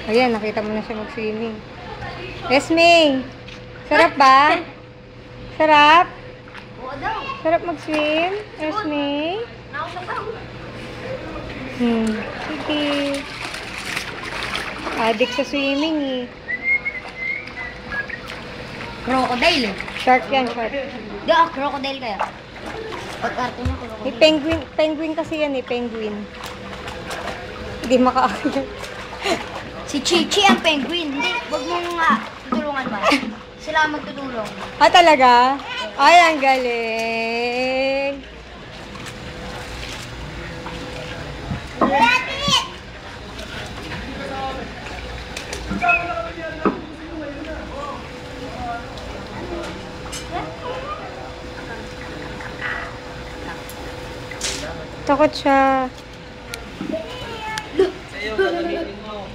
Ayan, nakita mo na siya mag-swimming. Esme! Sarap ba? Sarap? Oo daw. Sarap mag-swim? Esme? Sige. Addict sa swimming eh. Crocodile eh. Shark yan, shark. Di crocodile kaya. Pag-arte niya crocodile. May penguin kasi yan eh, penguin. Hindi makaakyat. Si Chichi ang penguin. Hindi, wag mong tutulungan ba? Sila ang magtutulong. Ah, talaga? Ay, ang galing. Takot siya. Sa'yo, gagamitin mo.